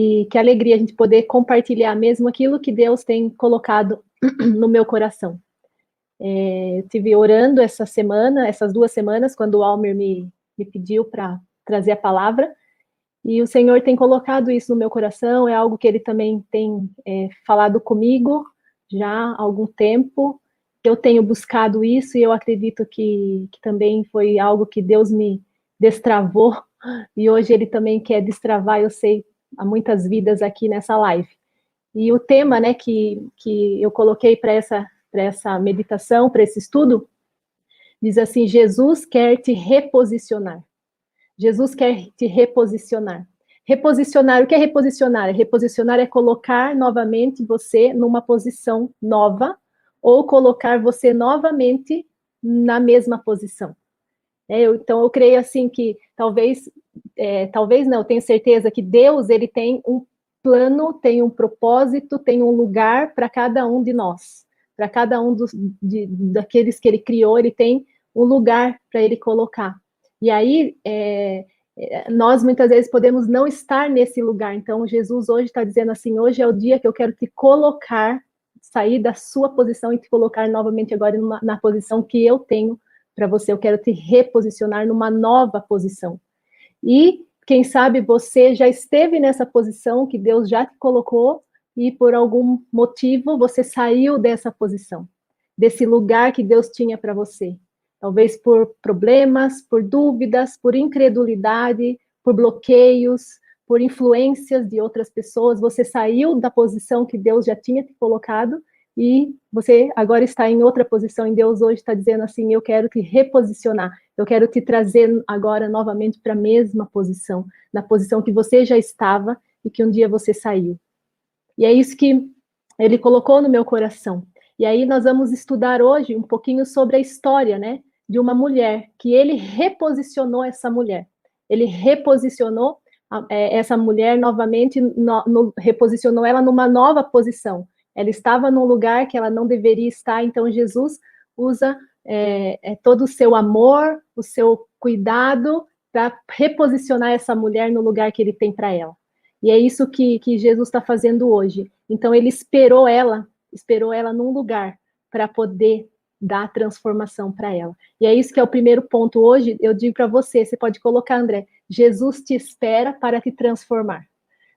E que alegria a gente poder compartilhar mesmo aquilo que Deus tem colocado no meu coração. Eu estive orando essa semana, essas 2 semanas, quando o Almer me pediu para trazer a palavra, e o Senhor tem colocado isso no meu coração, é algo que Ele também tem falado comigo já há algum tempo. Eu tenho buscado isso e eu acredito que também foi algo que Deus me destravou, e hoje Ele também quer destravar, eu sei, há muitas vidas aqui nessa live. E o tema, né, que eu coloquei para essa meditação, para esse estudo, diz assim: Jesus quer te reposicionar. Jesus quer te reposicionar. Reposicionar, o que é reposicionar? Reposicionar é colocar novamente você numa posição nova, ou colocar você novamente na mesma posição. Então, eu creio assim que talvez não, eu tenho certeza que Deus, ele tem um plano, tem um propósito, tem um lugar para cada um de nós. Para cada um daqueles que ele criou, ele tem um lugar para ele colocar. E aí, nós muitas vezes podemos não estar nesse lugar. Então, Jesus hoje está dizendo assim: hoje é o dia que eu quero te colocar, sair da sua posição e te colocar novamente agora na posição que eu tenho para você. Eu quero te reposicionar numa nova posição. E, quem sabe, você já esteve nessa posição que Deus já te colocou e, por algum motivo, você saiu dessa posição, desse lugar que Deus tinha para você. Talvez por problemas, por dúvidas, por incredulidade, por bloqueios, por influências de outras pessoas. Você saiu da posição que Deus já tinha te colocado e você agora está em outra posição, e Deus hoje está dizendo assim: eu quero te reposicionar, eu quero te trazer agora novamente para a mesma posição, na posição que você já estava e que um dia você saiu. E é isso que ele colocou no meu coração. E aí nós vamos estudar hoje um pouquinho sobre a história, né, de uma mulher, que ele reposicionou essa mulher. Ele reposicionou essa mulher novamente, reposicionou ela numa nova posição. Ela estava num lugar que ela não deveria estar, então Jesus usa todo o seu amor, o seu cuidado para reposicionar essa mulher no lugar que ele tem para ela. E é isso que Jesus está fazendo hoje. Então ele esperou ela num lugar para poder dar transformação para ela. E é isso que é o primeiro ponto hoje. Eu digo para você pode colocar, André: Jesus te espera para te transformar.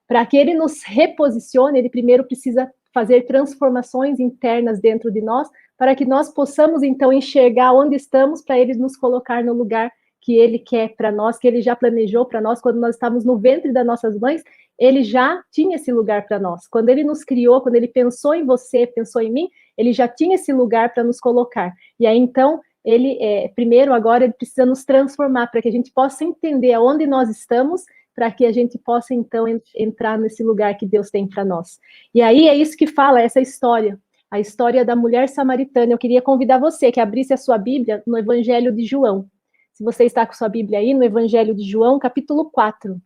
Para que ele nos reposicione, ele primeiro precisa fazer transformações internas dentro de nós, para que nós possamos, então, enxergar onde estamos, para ele nos colocar no lugar que ele quer para nós, que ele já planejou para nós. Quando nós estávamos no ventre das nossas mães, ele já tinha esse lugar para nós. Quando ele nos criou, quando ele pensou em você, pensou em mim, ele já tinha esse lugar para nos colocar. E aí, então, ele, primeiro, agora, ele precisa nos transformar, para que a gente possa entender aonde nós estamos, para que a gente possa, então, entrar nesse lugar que Deus tem para nós. E aí é isso que fala essa história, a história da mulher samaritana. Eu queria convidar você que abrisse a sua Bíblia no Evangelho de João. Se você está com sua Bíblia aí, no Evangelho de João, capítulo 4.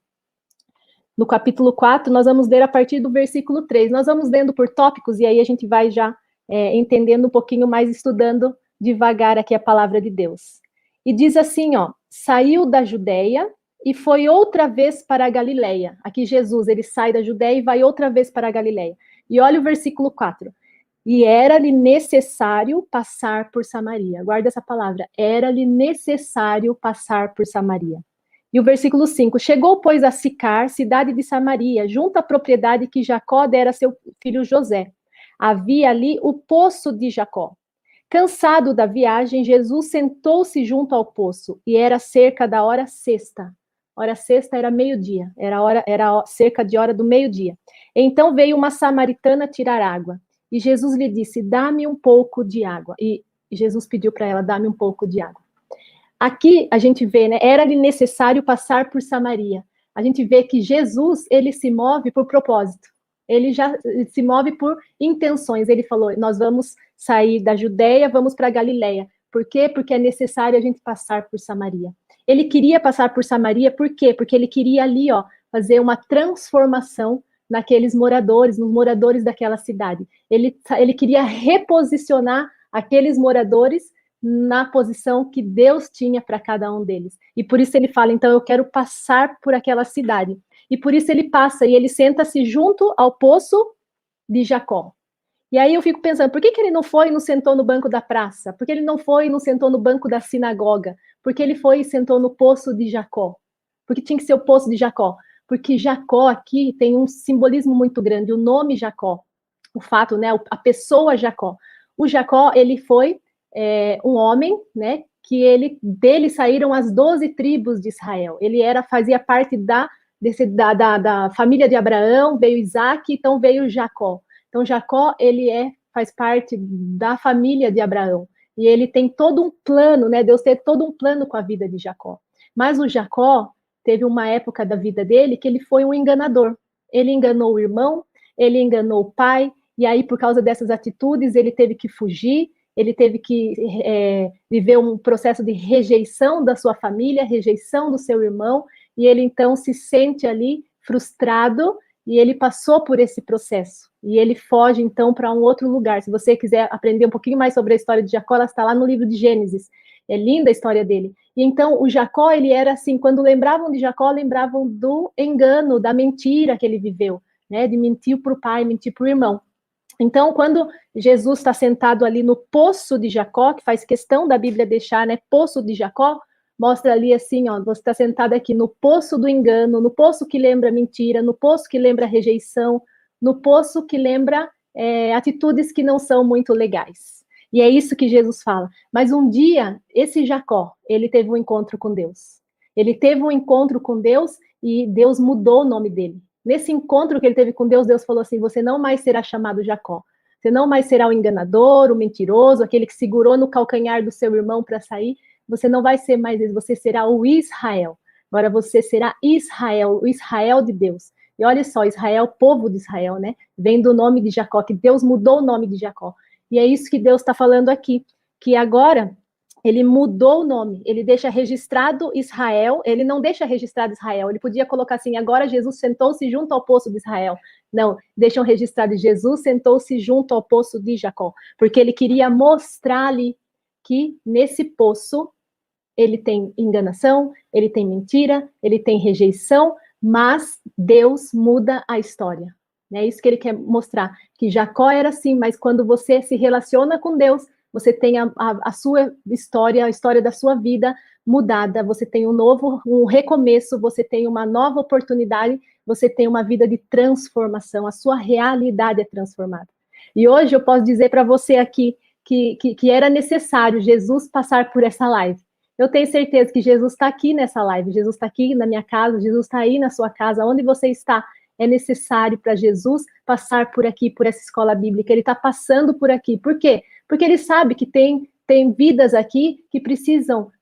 No capítulo 4, nós vamos ler a partir do versículo 3. Nós vamos lendo por tópicos, e aí a gente vai já entendendo um pouquinho mais, estudando devagar aqui a palavra de Deus. E diz assim, ó: saiu da Judeia e foi outra vez para a Galileia. Aqui Jesus, ele sai da Judeia e vai outra vez para a Galileia. E olha o versículo 4. E era-lhe necessário passar por Samaria. Guarda essa palavra. Era-lhe necessário passar por Samaria. E o versículo 5. Chegou, pois, a Sicar, cidade de Samaria, junto à propriedade que Jacó dera a seu filho José. Havia ali o poço de Jacó. Cansado da viagem, Jesus sentou-se junto ao poço, e era cerca da hora sexta. Hora sexta era meio-dia, era cerca de hora do meio-dia. Então veio uma samaritana tirar água, e Jesus lhe disse: dá-me um pouco de água. E Jesus pediu para ela: dá-me um pouco de água. Aqui a gente vê, né, era-lhe necessário passar por Samaria. A gente vê que Jesus, ele se move por propósito. Ele já se move por intenções. Ele falou: nós vamos sair da Judeia, vamos para a Galileia. Por quê? Porque é necessário a gente passar por Samaria. Ele queria passar por Samaria, por quê? Porque ele queria ali, ó, fazer uma transformação naqueles moradores, nos moradores daquela cidade. Ele queria reposicionar aqueles moradores na posição que Deus tinha para cada um deles. E por isso ele fala: então eu quero passar por aquela cidade. e por isso ele passa e ele senta-se junto ao poço de Jacó. E aí eu fico pensando, por que ele não foi e não sentou no banco da praça? Por que ele não foi e não sentou no banco da sinagoga? Por que ele foi e sentou no poço de Jacó? Porque tinha que ser o poço de Jacó. Porque Jacó aqui tem um simbolismo muito grande, o nome Jacó, o fato, né, a pessoa Jacó. O Jacó, ele foi um homem, né, que dele saíram as 12 tribos de Israel. Ele fazia parte da família de Abraão, veio Isaac, então veio Jacó. Então, Jacó, faz parte da família de Abraão. E ele tem todo um plano, né? Deus teve todo um plano com a vida de Jacó. Mas o Jacó teve uma época da vida dele que ele foi um enganador. Ele enganou o irmão, ele enganou o pai, e aí, por causa dessas atitudes, ele teve que fugir, ele teve que viver um processo de rejeição da sua família, rejeição do seu irmão, e ele, então, se sente ali frustrado, e ele passou por esse processo. E ele foge, então, para um outro lugar. Se você quiser aprender um pouquinho mais sobre a história de Jacó, ela está lá no livro de Gênesis. É linda a história dele. E então, o Jacó, ele era assim, quando lembravam de Jacó, lembravam do engano, da mentira que ele viveu, né? De mentir para o pai, mentir para o irmão. Então, quando Jesus está sentado ali no poço de Jacó, que faz questão da Bíblia deixar, né? Poço de Jacó, mostra ali assim, ó, você está sentado aqui no poço do engano, no poço que lembra mentira, no poço que lembra rejeição, no poço que lembra atitudes que não são muito legais. E é isso que Jesus fala. Mas um dia, esse Jacó, ele teve um encontro com Deus. Ele teve um encontro com Deus e Deus mudou o nome dele. Nesse encontro que ele teve com Deus, Deus falou assim, você não mais será chamado Jacó. Você não mais será o enganador, o mentiroso, aquele que segurou no calcanhar do seu irmão para sair. Você não vai ser mais isso, você será o Israel. Agora você será Israel, o Israel de Deus. E olha só, Israel, povo de Israel, né? Vem do nome de Jacó, que Deus mudou o nome de Jacó. E é isso que Deus está falando aqui, que agora ele mudou o nome, ele deixa registrado Israel, ele não deixa registrado Israel, ele podia colocar assim, agora Jesus sentou-se junto ao poço de Israel. Não, deixam registrado Jesus sentou-se junto ao poço de Jacó, porque ele queria mostrar-lhe que nesse poço ele tem enganação, ele tem mentira, ele tem rejeição, mas Deus muda a história. É isso que ele quer mostrar, que Jacó era assim, mas quando você se relaciona com Deus, você tem a sua história, a história da sua vida mudada, você tem um recomeço, você tem uma nova oportunidade, você tem uma vida de transformação, a sua realidade é transformada. E hoje eu posso dizer para você aqui que era necessário Jesus passar por essa live. Eu tenho certeza que Jesus está aqui nessa live, Jesus está aqui na minha casa, Jesus está aí na sua casa, onde você está. É necessário para Jesus passar por aqui, por essa escola bíblica. Ele está passando por aqui. Por quê? Porque ele sabe que tem vidas aqui que precisam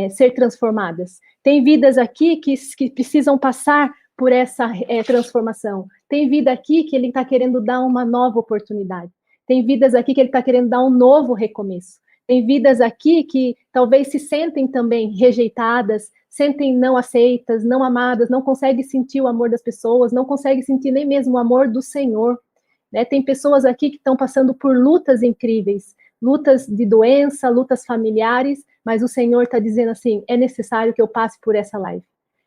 ser transformadas. Tem vidas aqui que precisam passar por essa transformação. Tem vida aqui que ele está querendo dar uma nova oportunidade. Tem vidas aqui que ele está querendo dar um novo recomeço. Tem vidas aqui que talvez se sentem também rejeitadas, sentem não aceitas, não amadas, não conseguem sentir o amor das pessoas, não conseguem sentir nem mesmo o amor do Senhor. Né? Tem pessoas aqui que estão passando por lutas incríveis, lutas de doença, lutas familiares, mas o Senhor está dizendo assim, é necessário que eu passe por essa live.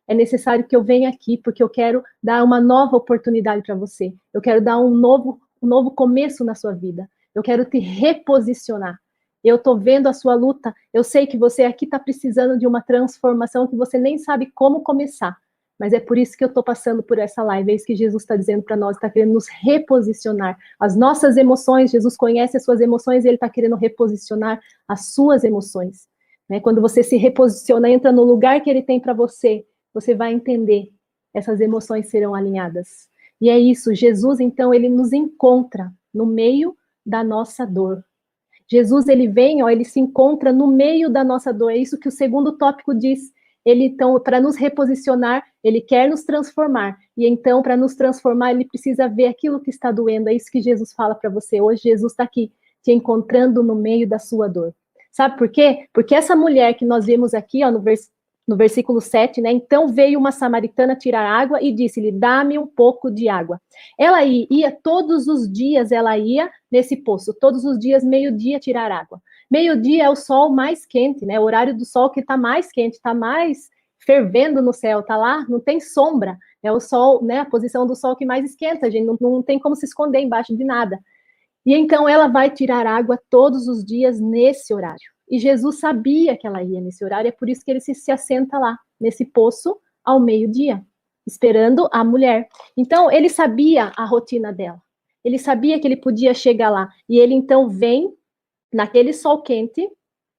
É necessário que eu venha aqui, porque eu quero dar uma nova oportunidade para você. Eu quero dar um novo começo na sua vida. Eu quero te reposicionar. Eu estou vendo a sua luta, eu sei que você aqui está precisando de uma transformação que você nem sabe como começar, mas é por isso que eu estou passando por essa live, é isso que Jesus está dizendo para nós, está querendo nos reposicionar. As nossas emoções, Jesus conhece as suas emoções e Ele está querendo reposicionar as suas emoções. Né? Quando você se reposiciona, entra no lugar que Ele tem para você, você vai entender, essas emoções serão alinhadas. E é isso, Jesus, então, Ele nos encontra no meio da nossa dor. Jesus, ele vem, ó, ele se encontra no meio da nossa dor. É isso que o segundo tópico diz. Ele, então, para nos reposicionar, ele quer nos transformar. E então, para nos transformar, ele precisa ver aquilo que está doendo. É isso que Jesus fala para você. Hoje, Jesus está aqui, te encontrando no meio da sua dor. Sabe por quê? Porque essa mulher que nós vimos aqui, ó, no versículo 7, né? Então veio uma samaritana tirar água e disse-lhe, dá-me um pouco de água. Ela ia todos os dias, ela ia nesse poço, todos os dias, meio-dia, tirar água. Meio-dia é o sol mais quente, né? O horário do sol que está mais quente, está mais fervendo no céu, tá lá, não tem sombra, é o sol, né, a posição do sol que mais esquenta, a gente não tem como se esconder embaixo de nada. E então ela vai tirar água todos os dias nesse horário. E Jesus sabia que ela ia nesse horário, é por isso que ele se assenta lá, nesse poço, ao meio-dia, esperando a mulher. Então, ele sabia a rotina dela. Ele sabia que ele podia chegar lá. E ele, então, vem naquele sol quente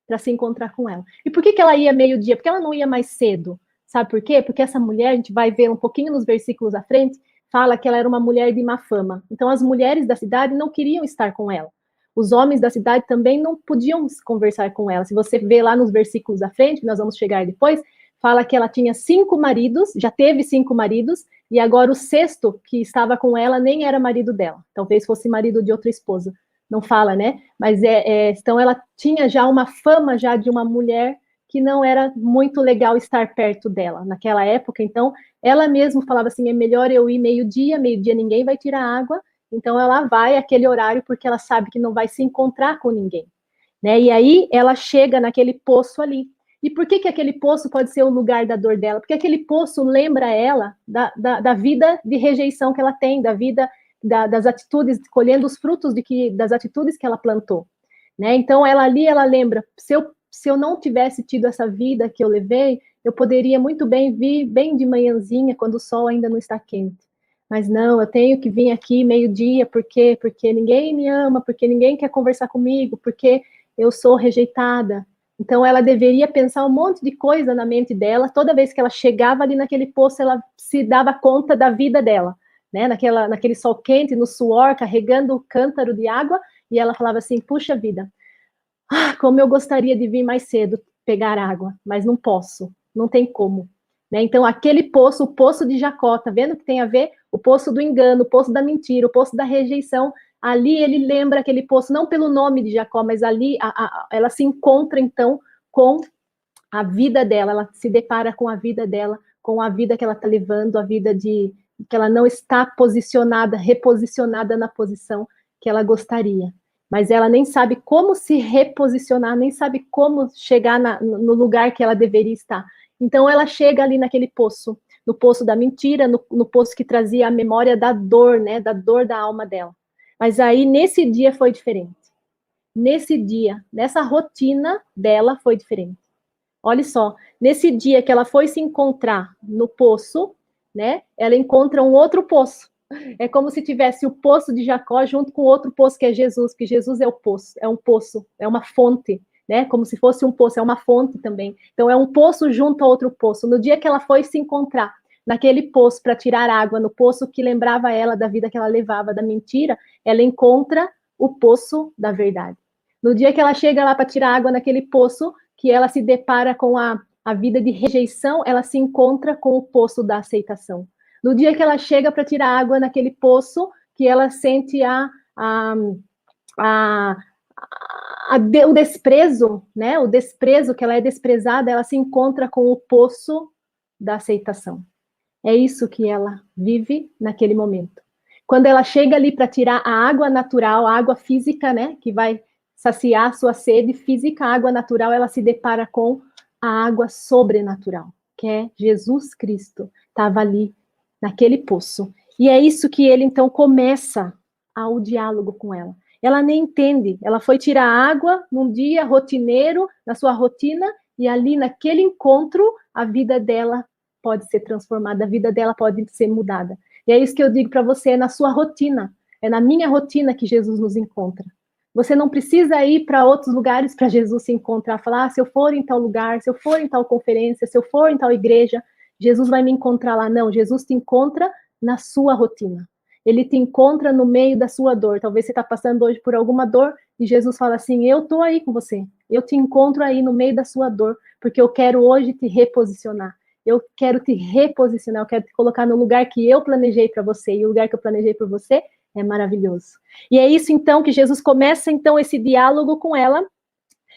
para se encontrar com ela. E por que ela ia meio-dia? Porque ela não ia mais cedo. Sabe por quê? Porque essa mulher, a gente vai ver um pouquinho nos versículos à frente, fala que ela era uma mulher de má fama. Então, as mulheres da cidade não queriam estar com ela. Os homens da cidade também não podiam conversar com ela. Se você vê lá nos versículos à frente, que nós vamos chegar depois, fala que ela tinha 5 maridos, já teve 5 maridos, e agora o sexto que estava com ela nem era marido dela. Talvez fosse marido de outra esposa. Não fala, né? Mas então ela tinha já uma fama já de uma mulher que não era muito legal estar perto dela naquela época. Então, ela mesma falava assim, é melhor eu ir meio-dia ninguém vai tirar água, então ela vai aquele horário porque ela sabe que não vai se encontrar com ninguém, né? E aí ela chega naquele poço ali. E por que aquele poço pode ser o lugar da dor dela? Porque aquele poço lembra ela da vida de rejeição que ela tem, da vida das atitudes, colhendo os frutos das atitudes que ela plantou, né? Então ela ali, ela lembra, se eu não tivesse tido essa vida que eu levei, eu poderia muito bem vir bem de manhãzinha, quando o sol ainda não está quente. Mas não, eu tenho que vir aqui meio-dia, por quê? Porque ninguém me ama, porque ninguém quer conversar comigo, porque eu sou rejeitada. Então ela deveria pensar um monte de coisa na mente dela, toda vez que ela chegava ali naquele poço, ela se dava conta da vida dela, né? Naquele sol quente, no suor, carregando o cântaro de água, e ela falava assim, puxa vida, como eu gostaria de vir mais cedo pegar água, mas não posso, não tem como. Né? Então, aquele poço, o poço de Jacó, tá vendo que tem a ver? O poço do engano, o poço da mentira, o poço da rejeição. Ali ele lembra aquele poço, não pelo nome de Jacó, mas ali ela se encontra, então, com a vida dela, ela se depara com a vida dela, com a vida que ela está levando, a vida de que ela não está posicionada, reposicionada na posição que ela gostaria. Mas ela nem sabe como se reposicionar, nem sabe como chegar no lugar que ela deveria estar. Então ela chega ali naquele poço, no poço da mentira, no poço que trazia a memória da dor, né, da dor da alma dela. Mas aí nesse dia foi diferente. Nesse dia, nessa rotina dela foi diferente. Olha só, nesse dia que ela foi se encontrar no poço, né? Ela encontra um outro poço. É como se tivesse o poço de Jacó junto com outro poço que é Jesus, que Jesus é o poço, é um poço, é uma fonte, né? Como se fosse um poço, é uma fonte também. Então é um poço junto a outro poço. No dia que ela foi se encontrar naquele poço para tirar água, no poço que lembrava ela da vida que ela levava, da mentira, ela encontra o poço da verdade. No dia que ela chega lá para tirar água naquele poço, que ela se depara com a vida de rejeição, ela se encontra com o poço da aceitação. No dia que ela chega para tirar água naquele poço, que ela sente o desprezo, né? O desprezo, que ela é desprezada, ela se encontra com o poço da aceitação. É isso que ela vive naquele momento. Quando ela chega ali para tirar a água natural, a água física, né? Que vai saciar a sua sede física, a água natural, ela se depara com a água sobrenatural, que é Jesus Cristo, estava ali naquele poço. E é isso que ele então começa o diálogo com ela. Ela nem entende, ela foi tirar água num dia rotineiro, na sua rotina, e ali naquele encontro, a vida dela pode ser transformada, a vida dela pode ser mudada. E é isso que eu digo para você, é na sua rotina, é na minha rotina que Jesus nos encontra. Você não precisa ir para outros lugares para Jesus se encontrar, falar, se eu for em tal lugar, se eu for em tal conferência, se eu for em tal igreja, Jesus vai me encontrar lá. Não, Jesus te encontra na sua rotina. Ele te encontra no meio da sua dor. Talvez você está passando hoje por alguma dor e Jesus fala assim, eu estou aí com você. Eu te encontro aí no meio da sua dor, porque eu quero hoje te reposicionar. Eu quero te reposicionar, eu quero te colocar no lugar que eu planejei para você. E o lugar que eu planejei para você é maravilhoso. E é isso, então, que Jesus começa, então, esse diálogo com ela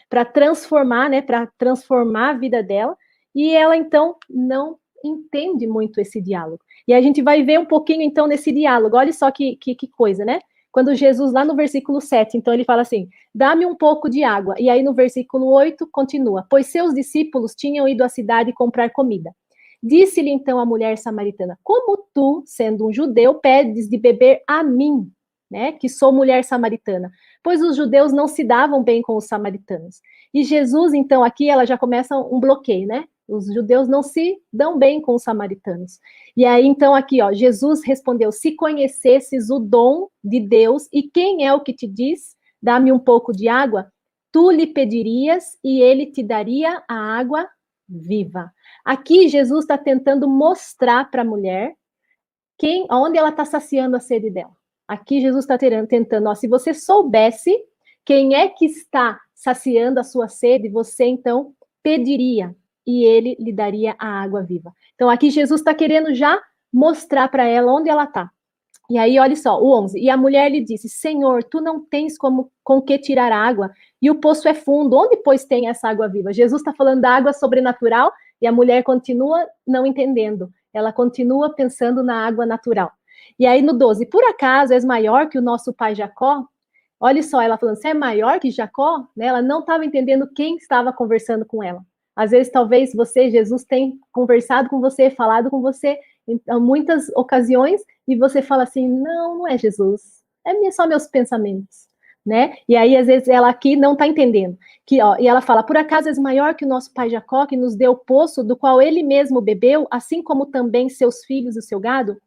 para transformar, né, para transformar a vida dela, e ela, então, não entende muito esse diálogo. E a gente vai ver um pouquinho, então, nesse diálogo. Olha só que coisa, né? Quando Jesus, lá no versículo 7, então ele fala assim, dá-me um pouco de água. E aí no versículo 8 continua, pois seus discípulos tinham ido à cidade comprar comida. Disse-lhe então a mulher samaritana, como tu, sendo um judeu, pedes de beber a mim, né, que sou mulher samaritana? Pois os judeus não se davam bem com os samaritanos. E Jesus, então, aqui ela já começa um bloqueio, né? Os judeus não se dão bem com os samaritanos. E aí, então, aqui, ó, Jesus respondeu: se conhecesses o dom de Deus, e quem é o que te diz, dá-me um pouco de água, tu lhe pedirias e ele te daria a água viva. Aqui, Jesus está tentando mostrar para a mulher onde ela está saciando a sede dela. Aqui, Jesus está tentando, ó, se você soubesse quem é que está saciando a sua sede, você então pediria e ele lhe daria a água viva. Então, aqui Jesus está querendo já mostrar para ela onde ela está. E aí, olha só, o 11. E a mulher lhe disse, Senhor, tu não tens com que tirar água, e o poço é fundo. Onde, pois, tem essa água viva? Jesus está falando da água sobrenatural, e a mulher continua não entendendo. Ela continua pensando na água natural. E aí, no 12. Por acaso és maior que o nosso pai Jacó? Olha só, ela falando, você é maior que Jacó? Né? Ela não estava entendendo quem estava conversando com ela. Às vezes, talvez você, Jesus, tenha conversado com você, falado com você em muitas ocasiões, e você fala assim, não é Jesus, é só meus pensamentos, né? E aí, às vezes, ela aqui não está entendendo. E ela fala, por acaso és maior que o nosso pai Jacó, que nos deu o poço, do qual ele mesmo bebeu, assim como também seus filhos e o seu gado?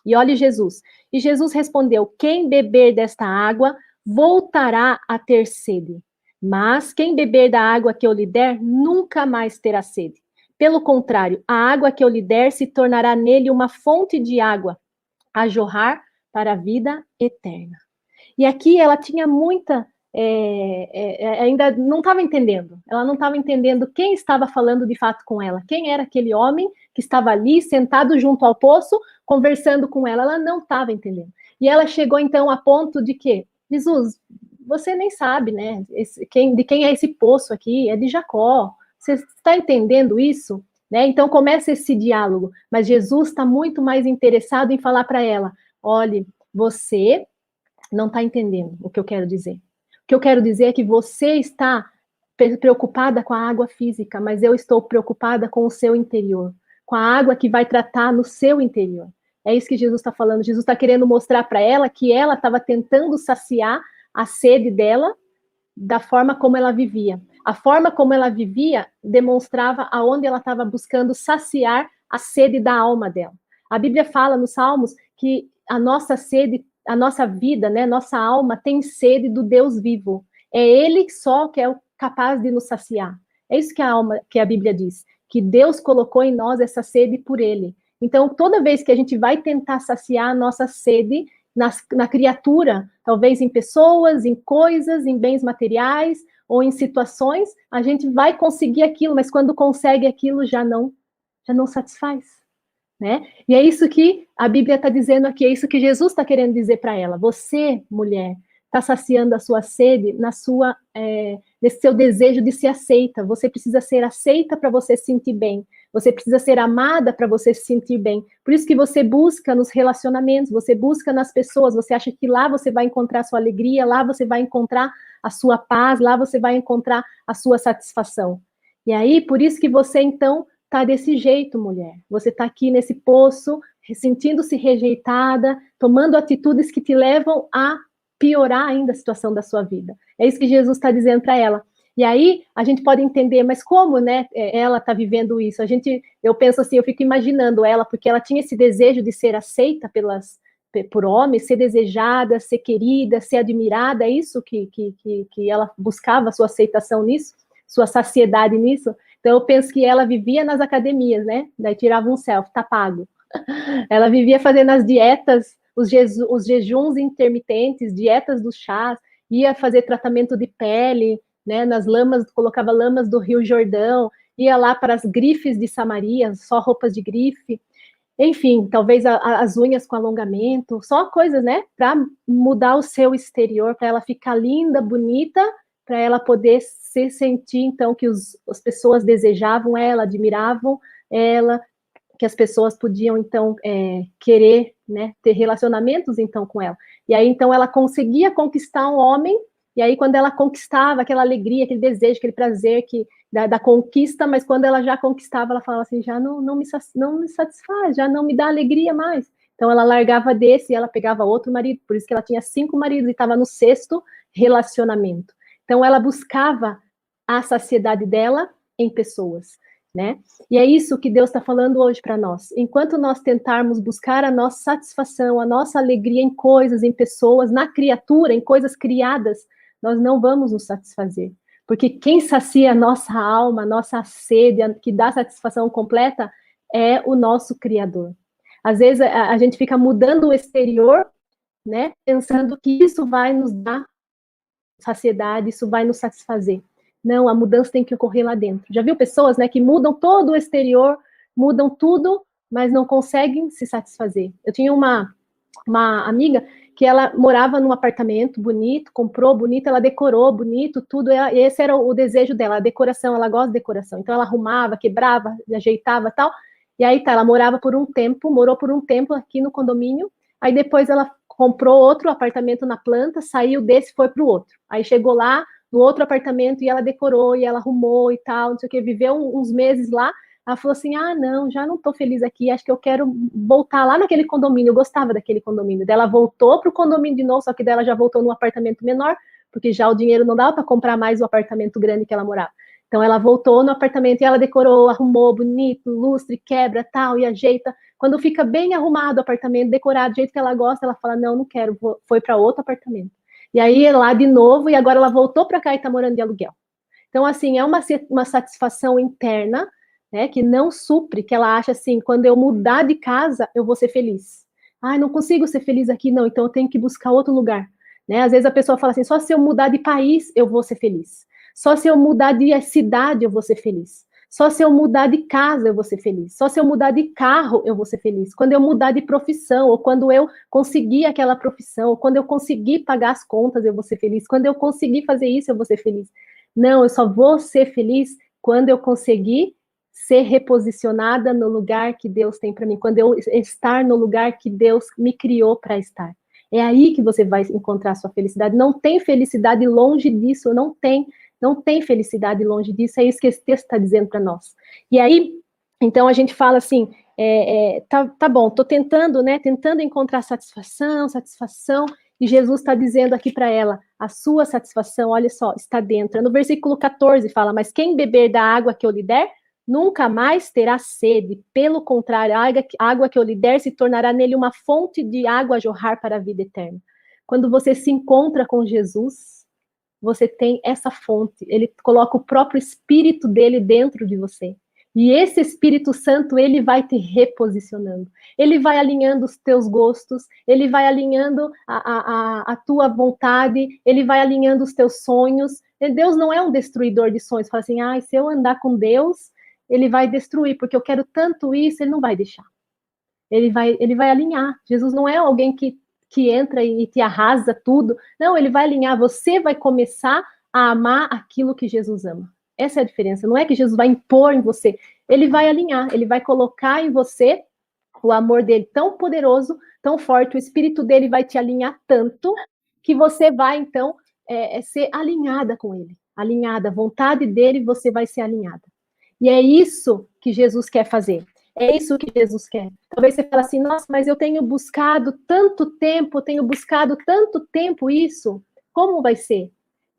E olhe Jesus. E Jesus respondeu, quem beber desta água voltará a ter sede. Mas quem beber da água que eu lhe der, nunca mais terá sede. Pelo contrário, a água que eu lhe der se tornará nele uma fonte de água a jorrar para a vida eterna. E aqui ela tinha muita. Ainda não estava entendendo. Ela não estava entendendo quem estava falando de fato com ela. Quem era aquele homem que estava ali, sentado junto ao poço, conversando com ela. Ela não estava entendendo. E ela chegou então a ponto de que, Jesus, você nem sabe, né? De quem é esse poço aqui? É de Jacó. Você está entendendo isso? Né? Então começa esse diálogo. Mas Jesus está muito mais interessado em falar para ela: olhe, você não está entendendo o que eu quero dizer. O que eu quero dizer é que você está preocupada com a água física, mas eu estou preocupada com o seu interior, com a água que vai tratar no seu interior. É isso que Jesus está falando. Jesus está querendo mostrar para ela que ela estava tentando saciar a sede dela da forma como ela vivia. A forma como ela vivia demonstrava aonde ela estava buscando saciar a sede da alma dela. A Bíblia fala nos Salmos que a nossa sede, a nossa vida, né, nossa alma tem sede do Deus vivo. É Ele só que é capaz de nos saciar. É isso que a Bíblia diz, que Deus colocou em nós essa sede por Ele. Então, toda vez que a gente vai tentar saciar a nossa sede na criatura, talvez em pessoas, em coisas, em bens materiais ou em situações, a gente vai conseguir aquilo, mas quando consegue aquilo já não satisfaz, né? E é isso que a Bíblia está dizendo aqui, é isso que Jesus está querendo dizer para ela. Você, mulher, está saciando a sua sede nesse seu desejo de ser aceita. Você precisa ser aceita para você se sentir bem. Você precisa ser amada para você se sentir bem. Por isso que você busca nos relacionamentos, você busca nas pessoas, você acha que lá você vai encontrar a sua alegria, lá você vai encontrar a sua paz, lá você vai encontrar a sua satisfação. E aí, por isso que você, então, está desse jeito, mulher. Você está aqui nesse poço, sentindo-se rejeitada, tomando atitudes que te levam a piorar ainda a situação da sua vida. É isso que Jesus está dizendo para ela. E aí a gente pode entender, mas como, né, ela está vivendo isso? Eu penso assim, eu fico imaginando ela, porque ela tinha esse desejo de ser aceita por homens, ser desejada, ser querida, ser admirada, é isso que ela buscava, sua aceitação nisso, sua saciedade nisso. Então eu penso que ela vivia nas academias, né? Daí tirava um selfie, tá pago. Ela vivia fazendo as dietas, os jejuns intermitentes, dietas dos chás, ia fazer tratamento de pele, né, nas lamas, colocava lamas do Rio Jordão, ia lá para as grifes de Samaria, só roupas de grife, enfim, talvez as unhas com alongamento, só coisas, né, para mudar o seu exterior, para ela ficar linda, bonita, para ela poder se sentir, então, que as pessoas desejavam ela, admiravam ela, que as pessoas podiam, então, querer né, ter relacionamentos, então, com ela. E aí, então, ela conseguia conquistar um homem, e aí, quando ela conquistava, aquela alegria, aquele desejo, aquele prazer da conquista, mas quando ela já conquistava, ela falava assim, já não me satisfaz, já não me dá alegria mais. Então, ela largava desse e ela pegava outro marido, por isso que ela tinha 5 maridos e estava no 6º relacionamento. Então, ela buscava a saciedade dela em pessoas, né? E é isso que Deus está falando hoje para nós. Enquanto nós tentarmos buscar a nossa satisfação, a nossa alegria em coisas, em pessoas, na criatura, em coisas criadas, nós não vamos nos satisfazer. Porque quem sacia a nossa alma, a nossa sede, que dá satisfação completa, é o nosso Criador. Às vezes a gente fica mudando o exterior, né? Pensando que isso vai nos dar saciedade, isso vai nos satisfazer. Não, a mudança tem que ocorrer lá dentro. Já viu pessoas, né, que mudam todo o exterior, mudam tudo, mas não conseguem se satisfazer. Eu tinha uma amiga que ela morava num apartamento bonito, comprou bonito, ela decorou bonito, tudo, esse era o desejo dela, a decoração, ela gosta de decoração. Então ela arrumava, quebrava, ajeitava, tal. E aí tá, ela morou por um tempo aqui no condomínio. Aí depois ela comprou outro apartamento na planta, saiu desse, foi pro outro. Aí chegou lá no outro apartamento e ela decorou e ela arrumou e tal, não sei o que, viveu uns meses lá. Ela falou assim, não, já não tô feliz aqui, acho que eu quero voltar lá naquele condomínio, eu gostava daquele condomínio. Daí ela voltou pro condomínio de novo, só que dela já voltou num apartamento menor, porque já o dinheiro não dava para comprar mais o apartamento grande que ela morava. Então ela voltou no apartamento e ela decorou, arrumou bonito, lustre, quebra, tal, e ajeita. Quando fica bem arrumado o apartamento, decorado do jeito que ela gosta, ela fala, não quero, foi para outro apartamento. E aí lá de novo, e agora ela voltou para cá e está morando de aluguel. Então, assim, é uma satisfação interna, né, que não supre, que ela acha assim, quando eu mudar de casa, eu vou ser feliz. Não consigo ser feliz aqui, não, então eu tenho que buscar outro lugar. Né? Às vezes a pessoa fala assim, só se eu mudar de país, eu vou ser feliz. Só se eu mudar de cidade, eu vou ser feliz. Só se eu mudar de casa, eu vou ser feliz. Só se eu mudar de carro, eu vou ser feliz. Quando eu mudar de profissão, ou quando eu conseguir aquela profissão, ou quando eu conseguir pagar as contas, eu vou ser feliz. Quando eu conseguir fazer isso, eu vou ser feliz. Não, eu só vou ser feliz quando eu conseguir ser reposicionada no lugar que Deus tem para mim, quando eu estar no lugar que Deus me criou para estar. É aí que você vai encontrar a sua felicidade. Não tem felicidade longe disso, não tem felicidade longe disso, é isso que esse texto está dizendo para nós. E aí, então a gente fala assim, tá bom, estou tentando encontrar satisfação, e Jesus está dizendo aqui para ela, a sua satisfação, olha só, está dentro. No versículo 14 fala, mas quem beber da água que eu lhe der, nunca mais terá sede. Pelo contrário, a água que eu lhe der se tornará nele uma fonte de água a jorrar para a vida eterna. Quando você se encontra com Jesus, você tem essa fonte. Ele coloca o próprio Espírito dele dentro de você. E esse Espírito Santo, ele vai te reposicionando. Ele vai alinhando os teus gostos, ele vai alinhando a tua vontade, ele vai alinhando os teus sonhos. Deus não é um destruidor de sonhos. Fala assim, se eu andar com Deus, ele vai destruir, porque eu quero tanto isso, ele não vai deixar. Ele vai alinhar. Jesus não é alguém que entra e te arrasa tudo. Não, ele vai alinhar. Você vai começar a amar aquilo que Jesus ama. Essa é a diferença. Não é que Jesus vai impor em você. Ele vai alinhar. Ele vai colocar em você o amor dele tão poderoso, tão forte. O Espírito dele vai te alinhar tanto que você vai, então, ser alinhada com ele. Alinhada. A vontade dele, você vai ser alinhada. E é isso que Jesus quer fazer. É isso que Jesus quer. Talvez você fale assim, nossa, mas eu tenho buscado tanto tempo isso. Como vai ser?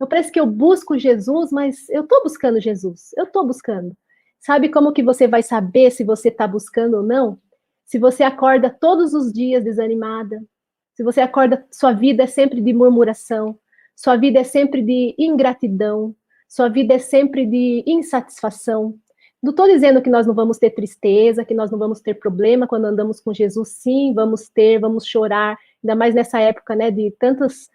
Parece que eu busco Jesus, mas eu estou buscando Jesus. Eu estou buscando. Sabe como que você vai saber se você está buscando ou não? Se você acorda todos os dias desanimada, se você acorda, sua vida é sempre de murmuração, sua vida é sempre de ingratidão, sua vida é sempre de insatisfação. Não estou dizendo que nós não vamos ter tristeza, que nós não vamos ter problema quando andamos com Jesus. Sim, vamos chorar, ainda mais nessa época, né, de tantas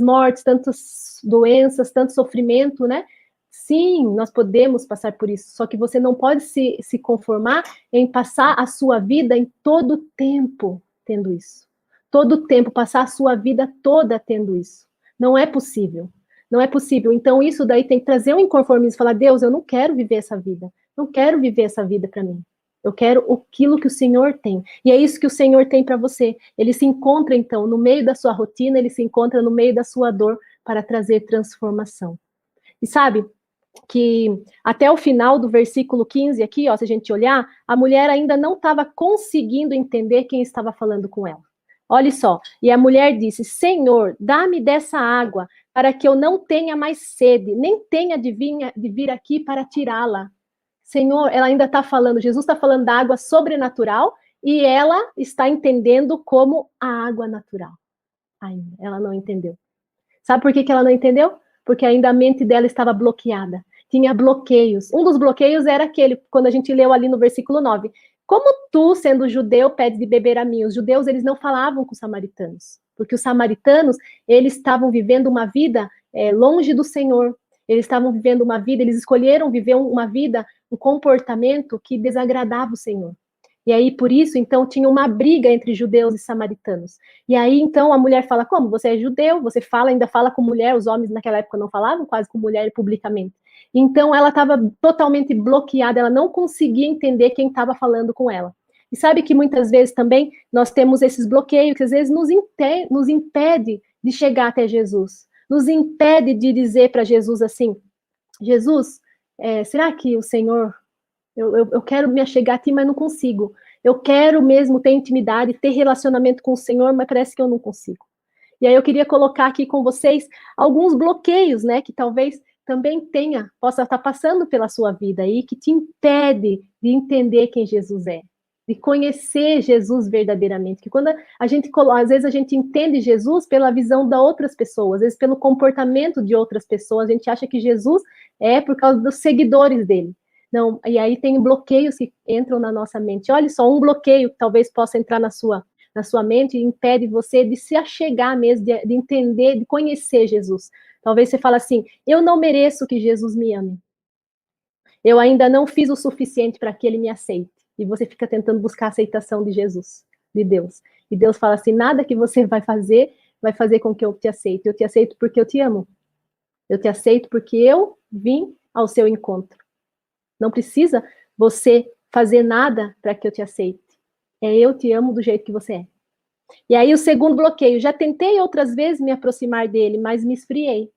mortes, tantas doenças, tanto sofrimento, né? Sim, nós podemos passar por isso, só que você não pode se conformar em passar a sua vida em todo o tempo tendo isso. Todo o tempo, passar a sua vida toda tendo isso. Não é possível. Não é possível. Então, isso daí tem que trazer um inconformismo, falar, Deus, eu não quero viver essa vida. Não quero viver essa vida para mim. Eu quero aquilo que o Senhor tem. E é isso que o Senhor tem para você. Ele se encontra, então, no meio da sua rotina, ele se encontra no meio da sua dor para trazer transformação. E sabe que até o final do versículo 15 aqui, ó, se a gente olhar, a mulher ainda não estava conseguindo entender quem estava falando com ela. Olha só, e a mulher disse: Senhor, dá-me dessa água, para que eu não tenha mais sede, nem tenha de vir aqui para tirá-la. Senhor, ela ainda está falando, Jesus está falando da água sobrenatural, e ela está entendendo como a água natural. Ainda, ela não entendeu. Sabe por que ela não entendeu? Porque ainda a mente dela estava bloqueada. Tinha bloqueios. Um dos bloqueios era aquele, quando a gente leu ali no versículo 9. Como tu, sendo judeu, pedes de beber a mim? Os judeus, eles não falavam com os samaritanos. Porque os samaritanos, eles estavam vivendo uma vida longe do Senhor. Eles estavam vivendo uma vida, eles escolheram viver uma vida, um comportamento que desagradava o Senhor. E aí, por isso, então, tinha uma briga entre judeus e samaritanos. E aí, então, a mulher fala, como? Você é judeu, você fala, ainda fala com mulher, os homens naquela época não falavam quase com mulher publicamente. Então, ela estava totalmente bloqueada, ela não conseguia entender quem estava falando com ela. E sabe que muitas vezes também nós temos esses bloqueios que às vezes nos impede de chegar até Jesus, nos impede de dizer para Jesus assim, Jesus, será que o Senhor... Eu quero me achegar a ti, mas não consigo. Eu quero mesmo ter intimidade, ter relacionamento com o Senhor, mas parece que eu não consigo. E aí eu queria colocar aqui com vocês alguns bloqueios, né, que talvez também possa estar passando pela sua vida aí, que te impede de entender quem Jesus é, de conhecer Jesus verdadeiramente. Que quando às vezes a gente entende Jesus pela visão de outras pessoas, às vezes pelo comportamento de outras pessoas, a gente acha que Jesus é por causa dos seguidores dele. Não, e aí tem bloqueios que entram na nossa mente. Olha só, um bloqueio que talvez possa entrar na sua mente e impede você de se achegar mesmo, de entender, de conhecer Jesus. Talvez você fale assim, eu não mereço que Jesus me ame. Eu ainda não fiz o suficiente para que ele me aceite. E você fica tentando buscar a aceitação de Jesus, de Deus. E Deus fala assim, nada que você vai fazer com que eu te aceite. Eu te aceito porque eu te amo. Eu te aceito porque eu vim ao seu encontro. Não precisa você fazer nada para que eu te aceite. Eu te amo do jeito que você é. E aí o segundo bloqueio, já tentei outras vezes me aproximar dele, mas me esfriei.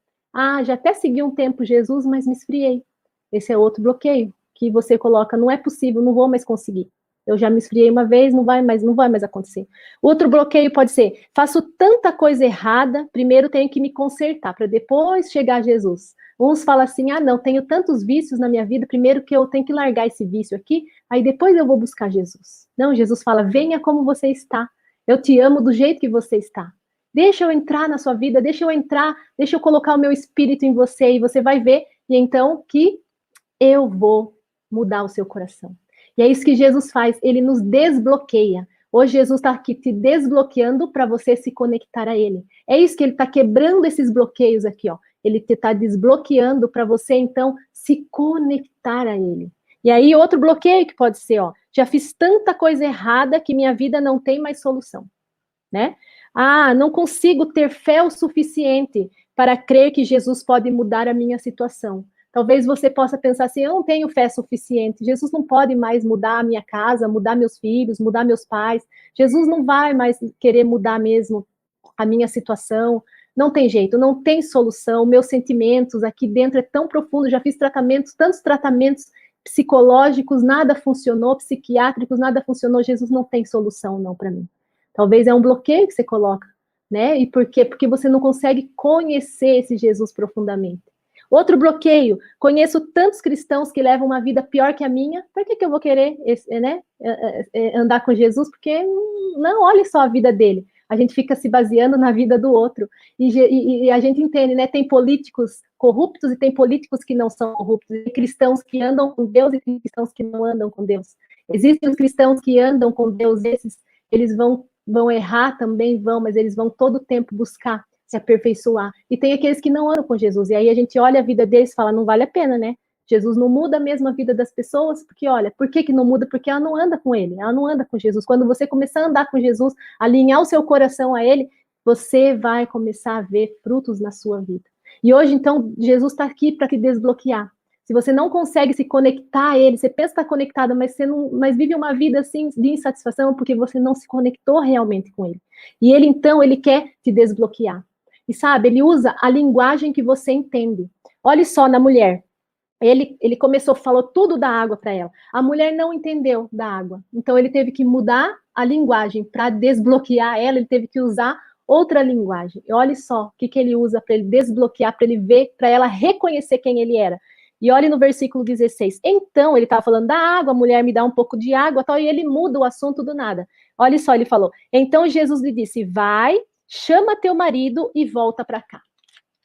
Já até segui um tempo Jesus, mas me esfriei. Esse é outro bloqueio que você coloca, não é possível, não vou mais conseguir. Eu já me esfriei uma vez, não vai mais acontecer. Outro bloqueio pode ser, faço tanta coisa errada, primeiro tenho que me consertar, para depois chegar a Jesus. Uns falam assim, não, tenho tantos vícios na minha vida, primeiro que eu tenho que largar esse vício aqui, aí depois eu vou buscar Jesus. Não, Jesus fala, venha como você está. Eu te amo do jeito que você está. Deixa eu entrar na sua vida, deixa eu colocar o meu espírito em você, e você vai ver, e então que eu vou mudar o seu coração. E é isso que Jesus faz, ele nos desbloqueia. Hoje Jesus está aqui te desbloqueando para você se conectar a ele. É isso que ele está quebrando esses bloqueios aqui, ó. Ele te está desbloqueando para você, então, se conectar a ele. E aí, outro bloqueio que pode ser, ó, já fiz tanta coisa errada que minha vida não tem mais solução, né? Não consigo ter fé o suficiente para crer que Jesus pode mudar a minha situação. Talvez você possa pensar assim, eu não tenho fé suficiente, Jesus não pode mais mudar a minha casa, mudar meus filhos, mudar meus pais, Jesus não vai mais querer mudar mesmo a minha situação, não tem jeito, não tem solução, meus sentimentos aqui dentro é tão profundo, já fiz tratamentos, tantos tratamentos psicológicos, nada funcionou, psiquiátricos, nada funcionou, Jesus não tem solução não para mim. Talvez é um bloqueio que você coloca, né? E por quê? Porque você não consegue conhecer esse Jesus profundamente. Outro bloqueio, conheço tantos cristãos que levam uma vida pior que a minha, por que eu vou querer andar com Jesus? Porque, não, olha só a vida dele. A gente fica se baseando na vida do outro. E a gente entende, né? Tem políticos corruptos e tem políticos que não são corruptos. Tem cristãos que andam com Deus e tem cristãos que não andam com Deus. Existem os cristãos que andam com Deus, eles vão errar também, mas eles vão todo o tempo buscar se aperfeiçoar. E tem aqueles que não andam com Jesus. E aí a gente olha a vida deles e fala, não vale a pena, né? Jesus não muda mesmo a vida das pessoas, porque olha, por que não muda? Porque ela não anda com ele, ela não anda com Jesus. Quando você começar a andar com Jesus, alinhar o seu coração a ele, você vai começar a ver frutos na sua vida. E hoje, então, Jesus está aqui para te desbloquear. se você não consegue se conectar a ele, você pensa estar conectada, mas você não, mas vive uma vida assim de insatisfação porque você não se conectou realmente com ele. E ele então, ele quer te desbloquear. E sabe, ele usa a linguagem que você entende. Olha só na mulher. Ele começou, falou tudo da água para ela. A mulher não entendeu da água. Então ele teve que mudar a linguagem para desbloquear ela, ele teve que usar outra linguagem. E olha só o que ele usa para ele desbloquear, para ele ver, para ela reconhecer quem ele era. E olhe no versículo 16. Então, ele estava falando da água, a mulher me dá um pouco de água, tal, e ele muda o assunto do nada. Olha só, ele falou. Então Jesus lhe disse: vai, chama teu marido e volta para cá.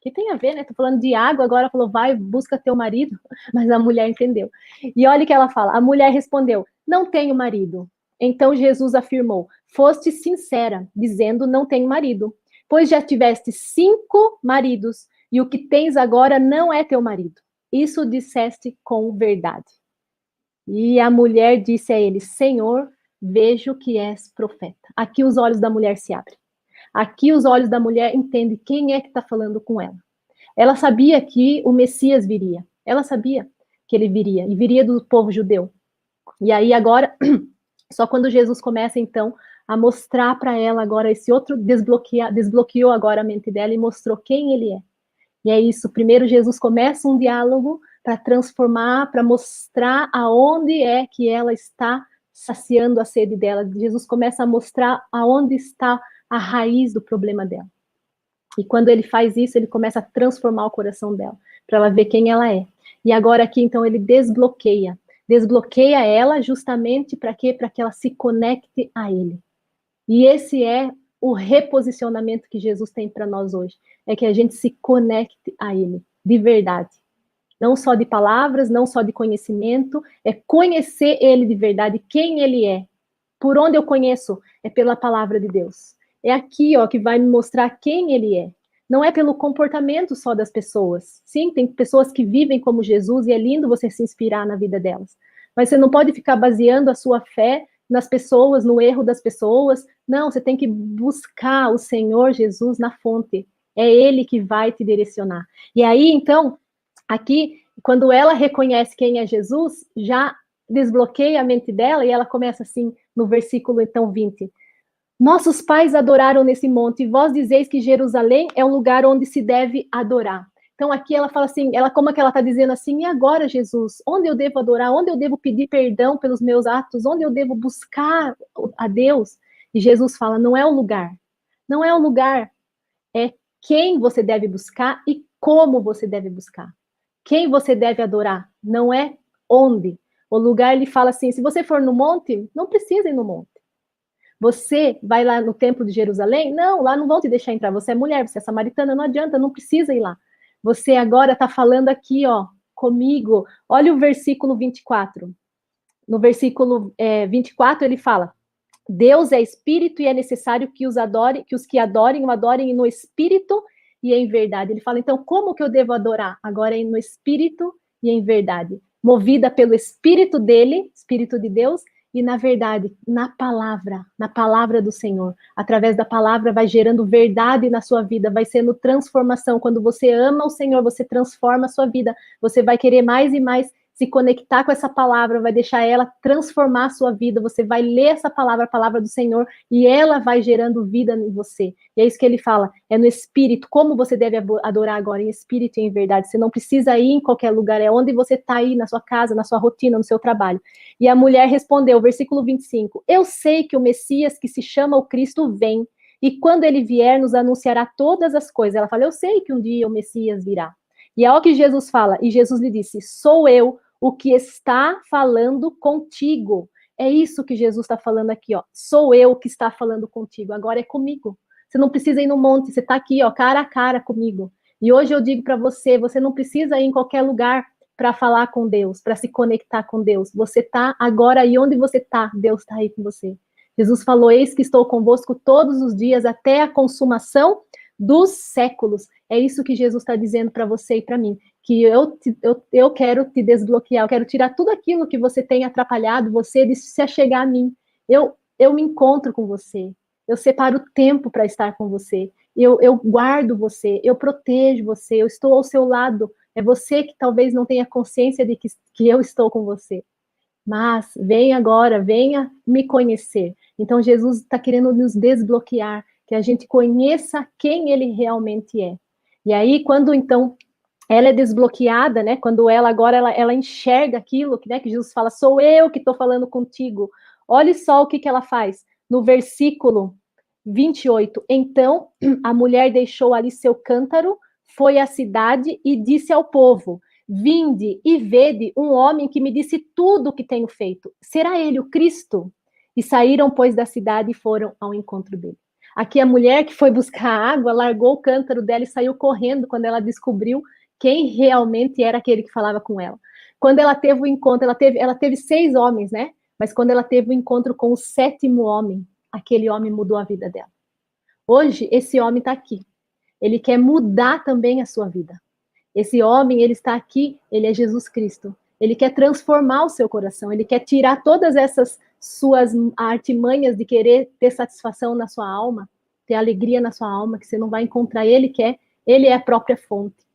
Que tem a ver, né? Tô falando de água, agora falou, vai, busca teu marido, mas a mulher entendeu. E olha o que ela fala, a mulher respondeu, não tenho marido. Então Jesus afirmou, foste sincera, dizendo, não tenho marido, pois já tiveste 5 maridos, e o que tens agora não é teu marido. Isso disseste com verdade. E a mulher disse a ele, Senhor, vejo que és profeta. Aqui os olhos da mulher se abrem. Aqui os olhos da mulher entendem quem é que está falando com ela. Ela sabia que o Messias viria. Ela sabia que ele viria, e viria do povo judeu. E aí agora, só quando Jesus começa então a mostrar para ela agora esse outro desbloqueou agora a mente dela e mostrou quem ele é. E é isso, primeiro Jesus começa um diálogo para transformar, para mostrar aonde é que ela está saciando a sede dela. Jesus começa a mostrar aonde está a raiz do problema dela. E quando ele faz isso, ele começa a transformar o coração dela, para ela ver quem ela é. E agora aqui, então, ele desbloqueia ela justamente para quê? Para que ela se conecte a ele. E esse é o reposicionamento que Jesus tem para nós hoje, é que a gente se conecte a ele, de verdade. Não só de palavras, não só de conhecimento, é conhecer ele de verdade, quem ele é. Por onde eu conheço? É pela palavra de Deus. É aqui, ó, que vai me mostrar quem ele é. Não é pelo comportamento só das pessoas. Sim, tem pessoas que vivem como Jesus e é lindo você se inspirar na vida delas. Mas você não pode ficar baseando a sua fé nas pessoas, no erro das pessoas. Não, você tem que buscar o Senhor Jesus na fonte. É ele que vai te direcionar. E aí, então, aqui, quando ela reconhece quem é Jesus, já desbloqueia a mente dela e ela começa assim, no versículo então 20. Nossos pais adoraram nesse monte, e vós dizeis que Jerusalém é o lugar onde se deve adorar. Então aqui ela fala assim, como é que ela está dizendo assim, e agora Jesus, onde eu devo adorar, onde eu devo pedir perdão pelos meus atos, onde eu devo buscar a Deus? E Jesus fala, não é o lugar, não é o lugar, é quem você deve buscar e como você deve buscar. Quem você deve adorar, não é onde. O lugar, ele fala assim, se você for no monte, não precisa ir no monte. Você vai lá no templo de Jerusalém? Não, lá não vão te deixar entrar. Você é mulher, você é samaritana, não adianta, não precisa ir lá. Você agora está falando aqui, ó, comigo. Olha o versículo 24. No versículo 24, ele fala, Deus é espírito e é necessário que os que adorem, o adorem no espírito e em verdade. Ele fala, então, como que eu devo adorar? Agora é no espírito e em verdade. Movida pelo espírito dele, espírito de Deus, e na verdade, na palavra do Senhor. Através da palavra vai gerando verdade na sua vida, vai sendo transformação. Quando você ama o Senhor, você transforma a sua vida. Você vai querer mais e mais se conectar com essa palavra, vai deixar ela transformar a sua vida, você vai ler essa palavra, a palavra do Senhor, e ela vai gerando vida em você. E é isso que ele fala, é no espírito, como você deve adorar agora, em espírito e em verdade. Você não precisa ir em qualquer lugar, é onde você está aí, na sua casa, na sua rotina, no seu trabalho. E a mulher respondeu, versículo 25, eu sei que o Messias, que se chama o Cristo, vem, e quando ele vier, nos anunciará todas as coisas. Ela fala, eu sei que um dia o Messias virá. E é o que Jesus fala, e Jesus lhe disse, sou eu o que está falando contigo. É isso que Jesus está falando aqui, ó. Sou eu que está falando contigo, agora é comigo. Você não precisa ir no monte, você está aqui, ó, cara a cara comigo. E hoje eu digo para você, você não precisa ir em qualquer lugar para falar com Deus, para se conectar com Deus. Você está agora aí onde você está, Deus está aí com você. Jesus falou, eis que estou convosco todos os dias até a consumação dos séculos. É isso que Jesus está dizendo para você e para mim, que eu quero te desbloquear, eu quero tirar tudo aquilo que você tem atrapalhado você de se achegar a mim. Eu me encontro com você, eu separo tempo para estar com você, eu guardo você, eu protejo você, eu estou ao seu lado É você que talvez não tenha consciência de que eu estou com você. Mas venha agora, venha me conhecer. Então Jesus está querendo nos desbloquear, que a gente conheça quem ele realmente é. E aí, quando então ela é desbloqueada, né? Quando ela agora ela enxerga aquilo, né, que Jesus fala, sou eu que estou falando contigo. Olhe só o que ela faz. No versículo 28. Então a mulher deixou ali seu cântaro, foi à cidade e disse ao povo: vinde e vede um homem que me disse tudo o que tenho feito. Será ele o Cristo? E saíram, pois, da cidade e foram ao encontro dele. Aqui a mulher que foi buscar água, largou o cântaro dela e saiu correndo quando ela descobriu quem realmente era aquele que falava com ela. Quando ela teve o encontro, ela teve 6 homens, né? Mas quando ela teve o encontro com o 7º homem, aquele homem mudou a vida dela. Hoje, esse homem está aqui. Ele quer mudar também a sua vida. Esse homem, ele está aqui, ele é Jesus Cristo. Ele quer transformar o seu coração, ele quer tirar todas essas suas artimanhas de querer ter satisfação na sua alma, ter alegria na sua alma, que você não vai encontrar. Ele é a própria fonte.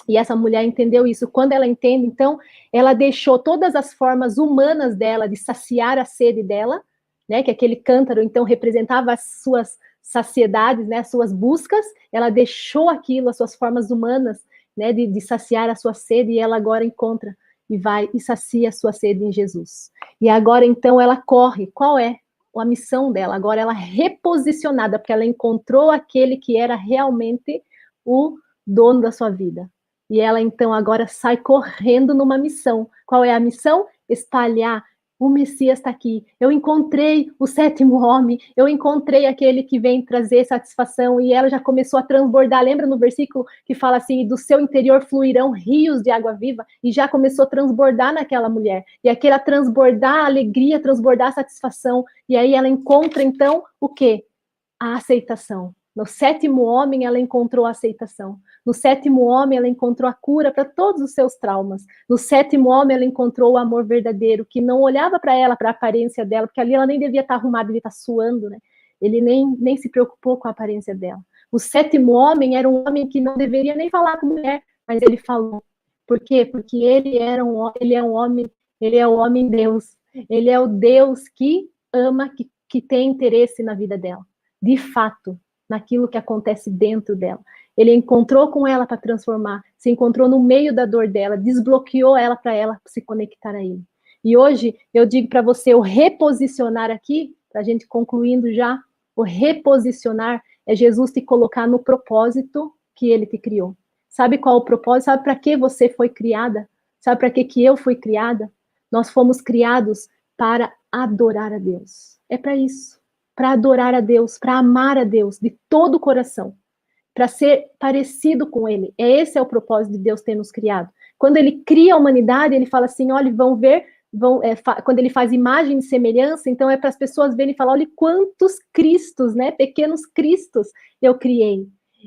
E essa mulher entendeu isso. Quando ela entende, então, ela deixou todas as formas humanas dela de saciar a sede dela, né, que aquele cântaro, então, representava as suas saciedades, né, as suas buscas. Ela deixou aquilo, as suas formas humanas, né, de saciar a sua sede, e ela agora encontra e vai e sacia a sua sede em Jesus. E agora, então, ela corre. Qual é a missão dela? Agora ela reposicionada, porque ela encontrou aquele que era realmente o dono da sua vida. E ela, então, agora sai correndo numa missão. Qual é a missão? Espalhar. O Messias está aqui. Eu encontrei o 7º homem. Eu encontrei aquele que vem trazer satisfação. E ela já começou a transbordar. Lembra no versículo que fala assim: do seu interior fluirão rios de água viva? E já começou a transbordar naquela mulher. E aquela transbordar a alegria, transbordar a satisfação. E aí ela encontra, então, o quê? A aceitação. No 7º homem, ela encontrou a aceitação. No 7º homem, ela encontrou a cura para todos os seus traumas. No 7º homem, ela encontrou o amor verdadeiro, que não olhava para ela, para a aparência dela, porque ali ela nem devia estar arrumada, devia estar suando, né? Ele nem se preocupou com a aparência dela. O 7º homem era um homem que não deveria nem falar com mulher, mas ele falou. Por quê? Porque ele é um homem, ele é o homem Deus. Ele é o Deus que ama, que tem interesse na vida dela. De fato, naquilo que acontece dentro dela. Ele encontrou com ela para transformar, se encontrou no meio da dor dela, desbloqueou ela para ela se conectar a ele. E hoje eu digo para você, o reposicionar aqui, para a gente concluindo já, o reposicionar é Jesus te colocar no propósito que ele te criou. Sabe qual o propósito? Sabe para que você foi criada? Sabe para que eu fui criada? Nós fomos criados para adorar a Deus. É para isso. Para adorar a Deus, para amar a Deus de todo o coração, para ser parecido com Ele. Esse é o propósito de Deus ter nos criado. Quando Ele cria a humanidade, Ele fala assim, olha, vão ver, quando Ele faz imagem e semelhança, então é para as pessoas verem e falar, olha, quantos Cristos, né, pequenos Cristos eu criei.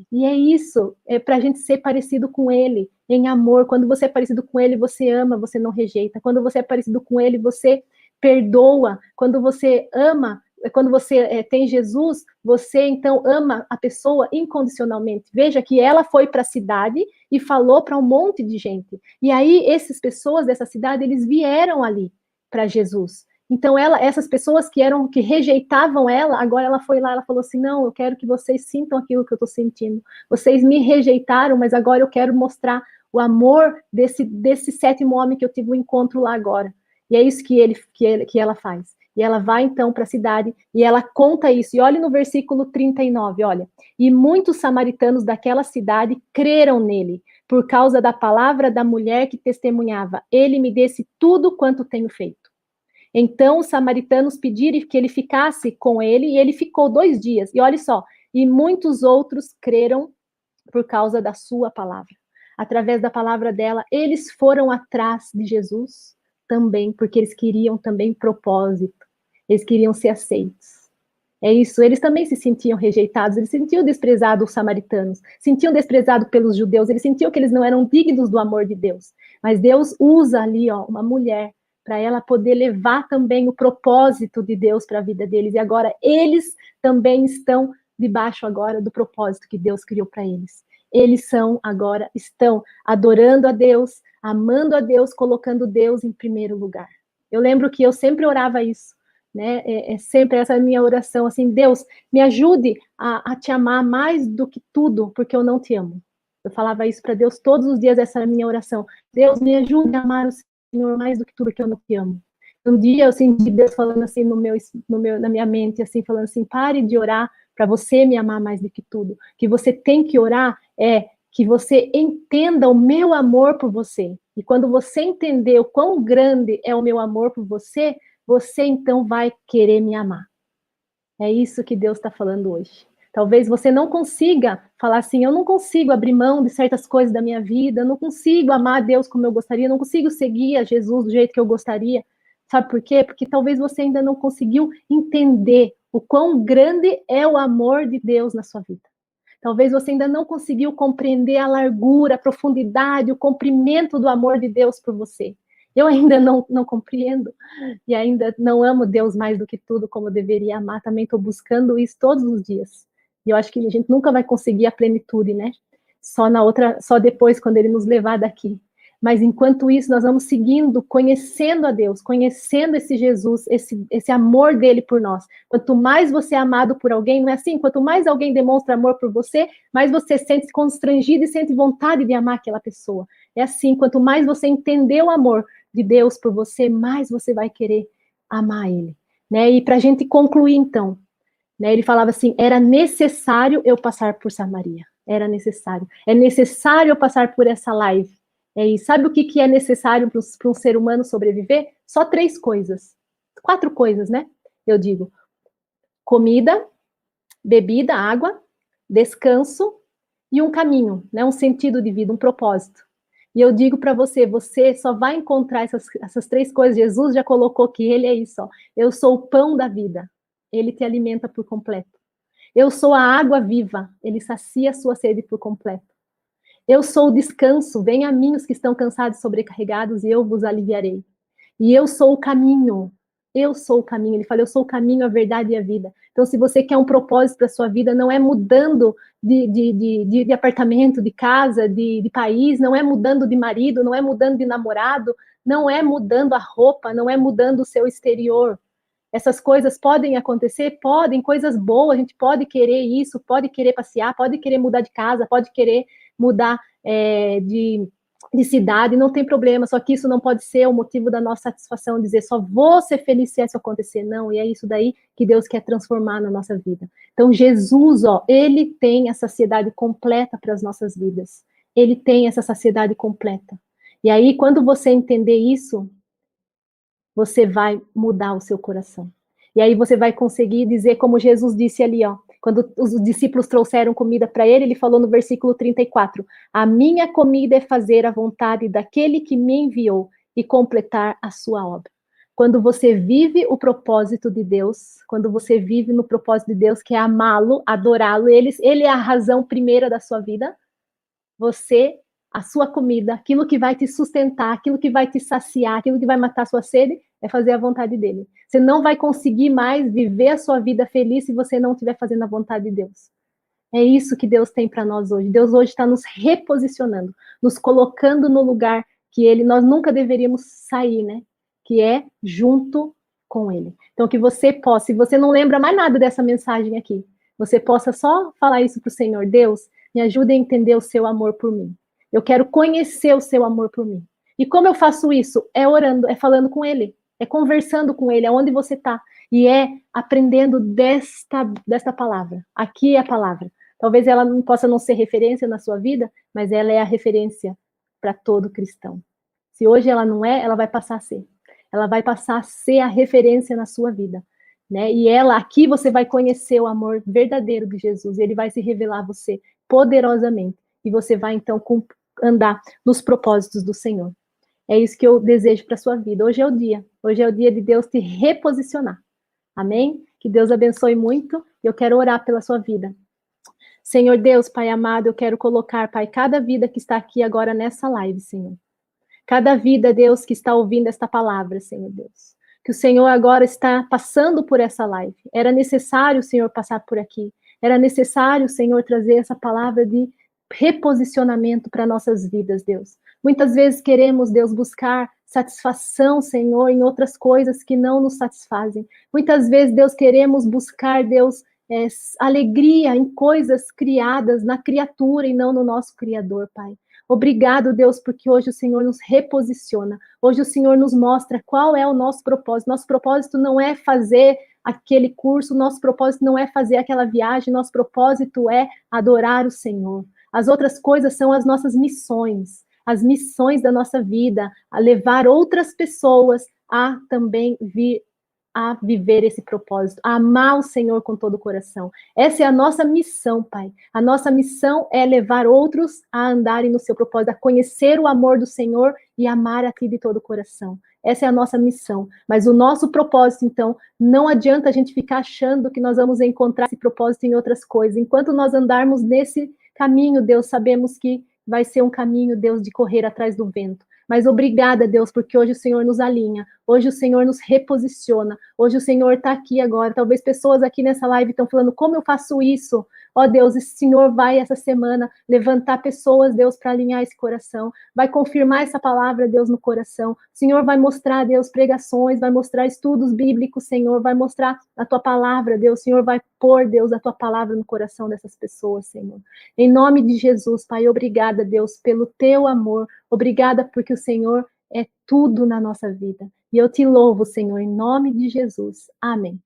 E é isso, é para a gente ser parecido com Ele, em amor. Quando você é parecido com Ele, você ama, você não rejeita. Quando você é parecido com Ele, você perdoa. Quando você ama, quando você tem Jesus, você então ama a pessoa incondicionalmente. Veja que ela foi para a cidade e falou para um monte de gente. E aí essas pessoas dessa cidade, eles vieram ali para Jesus. Então essas pessoas que rejeitavam ela, agora ela foi lá, ela falou assim, não, eu quero que vocês sintam aquilo que eu estou sentindo. Vocês me rejeitaram, mas agora eu quero mostrar o amor desse 7º homem que eu tive um encontro lá agora. E é isso que ela faz. E ela vai então para a cidade e ela conta isso. E olhe no versículo 39, olha. E muitos samaritanos daquela cidade creram nele, por causa da palavra da mulher que testemunhava. Ele me disse tudo quanto tenho feito. Então os samaritanos pediram que ele ficasse com ele e ele ficou 2 dias. E olha só, e muitos outros creram por causa da sua palavra. Através da palavra dela, eles foram atrás de Jesus também, porque eles queriam também propósito. Eles queriam ser aceitos. É isso, eles também se sentiam rejeitados, eles sentiam desprezados os samaritanos, sentiam desprezados pelos judeus, eles sentiam que eles não eram dignos do amor de Deus. Mas Deus usa ali, ó, uma mulher para ela poder levar também o propósito de Deus para a vida deles. E agora eles também estão debaixo agora do propósito que Deus criou para eles. eles estão adorando a Deus, amando a Deus, colocando Deus em primeiro lugar. Eu lembro que eu sempre orava isso, né? Sempre essa minha oração, assim, Deus, me ajude a te amar mais do que tudo, porque eu não te amo. Eu falava isso para Deus todos os dias, essa era a minha oração. Deus, me ajude a amar o Senhor mais do que tudo, que eu não te amo. Um dia eu senti Deus falando assim na minha mente, assim, falando assim, pare de orar para você me amar mais do que tudo. Que você tem que orar que você entenda o meu amor por você. E quando você entender o quão grande é o meu amor por você, você então vai querer me amar. É isso que Deus está falando hoje. Talvez você não consiga falar assim, eu não consigo abrir mão de certas coisas da minha vida, eu não consigo amar a Deus como eu gostaria, eu não consigo seguir a Jesus do jeito que eu gostaria. Sabe por quê? Porque talvez você ainda não conseguiu entender o quão grande é o amor de Deus na sua vida. Talvez você ainda não conseguiu compreender a largura, a profundidade, o comprimento do amor de Deus por você. Eu ainda não compreendo e ainda não amo Deus mais do que tudo como eu deveria amar. Também estou buscando isso todos os dias. E eu acho que a gente nunca vai conseguir a plenitude, né? Só depois, quando Ele nos levar daqui. Mas enquanto isso, nós vamos seguindo, conhecendo a Deus, conhecendo esse Jesus, esse amor dele por nós. Quanto mais você é amado por alguém, não é assim? Quanto mais alguém demonstra amor por você, mais você sente constrangido e sente vontade de amar aquela pessoa. É assim, quanto mais você entender o amor de Deus por você, mais você vai querer amar ele. Né? E para a gente concluir, então, né, ele falava assim, era necessário eu passar por Samaria. Era necessário. É necessário eu passar por essa live. E sabe o que é necessário para um ser humano sobreviver? Só 3 coisas. 4 coisas, né? Eu digo, comida, bebida, água, descanso e um caminho, né? Um sentido de vida, um propósito. E eu digo para você, você só vai encontrar essas 3 coisas. Jesus já colocou que ele é isso, ó. Eu sou o pão da vida. Ele te alimenta por completo. Eu sou a água viva. Ele sacia a sua sede por completo. Eu sou o descanso. Venha a mim os que estão cansados e sobrecarregados e eu vos aliviarei. E eu sou o caminho. Eu sou o caminho. Ele fala, eu sou o caminho, a verdade e a vida. Então, se você quer um propósito para a sua vida, não é mudando de apartamento, de casa, de país, não é mudando de marido, não é mudando de namorado, não é mudando a roupa, não é mudando o seu exterior. Essas coisas podem acontecer? Podem, coisas boas, a gente pode querer isso, pode querer passear, pode querer mudar de casa, pode querer mudar de cidade, não tem problema, só que isso não pode ser o motivo da nossa satisfação, dizer só vou ser feliz se isso acontecer, não, e é isso daí que Deus quer transformar na nossa vida. Então Jesus, ó, ele tem a saciedade completa para as nossas vidas, ele tem essa saciedade completa, e aí quando você entender isso, você vai mudar o seu coração. E aí você vai conseguir dizer como Jesus disse ali, ó, quando os discípulos trouxeram comida para ele, ele falou no versículo 34, a minha comida é fazer a vontade daquele que me enviou e completar a sua obra. Quando você vive o propósito de Deus, quando você vive no propósito de Deus, que é amá-lo, adorá-lo, ele é a razão primeira da sua vida, a sua comida, aquilo que vai te sustentar, aquilo que vai te saciar, aquilo que vai matar a sua sede, é fazer a vontade dele. Você não vai conseguir mais viver a sua vida feliz se você não estiver fazendo a vontade de Deus. É isso que Deus tem para nós hoje. Deus hoje está nos reposicionando, nos colocando no lugar que nós nunca deveríamos sair, né? Que é junto com ele. Então, que você possa, se você não lembra mais nada dessa mensagem aqui, você possa só falar isso para o Senhor. Deus, me ajude a entender o seu amor por mim. Eu quero conhecer o seu amor por mim. E como eu faço isso? É orando, é falando com ele, é conversando com ele, aonde você está. E é aprendendo desta palavra. Aqui é a palavra. Talvez ela não possa não ser referência na sua vida, mas ela é a referência para todo cristão. Se hoje ela não é, ela vai passar a ser. Ela vai passar a ser a referência na sua vida. Né? E aqui você vai conhecer o amor verdadeiro de Jesus. Ele vai se revelar a você poderosamente. E você vai, então, andar nos propósitos do Senhor. É isso que eu desejo para a sua vida. Hoje é o dia. Hoje é o dia de Deus te reposicionar. Amém? Que Deus abençoe muito. Eu quero orar pela sua vida. Senhor Deus, Pai amado, eu quero colocar, Pai, cada vida que está aqui agora nessa live, Senhor. Cada vida, Deus, que está ouvindo esta palavra, Senhor Deus. Que o Senhor agora está passando por essa live. Era necessário o Senhor passar por aqui. Era necessário o Senhor trazer essa palavra de reposicionamento para nossas vidas, Deus. Muitas vezes queremos, Deus, buscar satisfação, Senhor, em outras coisas que não nos satisfazem. Muitas vezes, Deus, queremos buscar, Deus, alegria em coisas criadas na criatura e não no nosso Criador, Pai. Obrigado, Deus, porque hoje o Senhor nos reposiciona. Hoje o Senhor nos mostra qual é o nosso propósito. Nosso propósito não é fazer aquele curso, nosso propósito não é fazer aquela viagem, nosso propósito é adorar o Senhor. As outras coisas são as nossas missões, as missões da nossa vida, a levar outras pessoas a também vir a viver esse propósito, a amar o Senhor com todo o coração. Essa é a nossa missão, Pai. A nossa missão é levar outros a andarem no seu propósito, a conhecer o amor do Senhor e amar a Ti de todo o coração. Essa é a nossa missão. Mas o nosso propósito, então, não adianta a gente ficar achando que nós vamos encontrar esse propósito em outras coisas. Enquanto nós andarmos nesse caminho, Deus, sabemos que vai ser um caminho, Deus, de correr atrás do vento. Mas obrigada, Deus, porque hoje o Senhor nos alinha, hoje o Senhor nos reposiciona, hoje o Senhor está aqui agora. Talvez pessoas aqui nessa live estão falando, como eu faço isso? Ó Deus, esse Senhor vai essa semana levantar pessoas, Deus, para alinhar esse coração, vai confirmar essa palavra, Deus, no coração. O Senhor vai mostrar, Deus, pregações, vai mostrar estudos bíblicos, Senhor, vai mostrar a tua palavra, Deus. O Senhor vai pôr, Deus, a tua palavra no coração dessas pessoas, Senhor. Em nome de Jesus, Pai, obrigada, Deus, pelo teu amor. Obrigada porque o Senhor é tudo na nossa vida. E eu te louvo, Senhor, em nome de Jesus. Amém.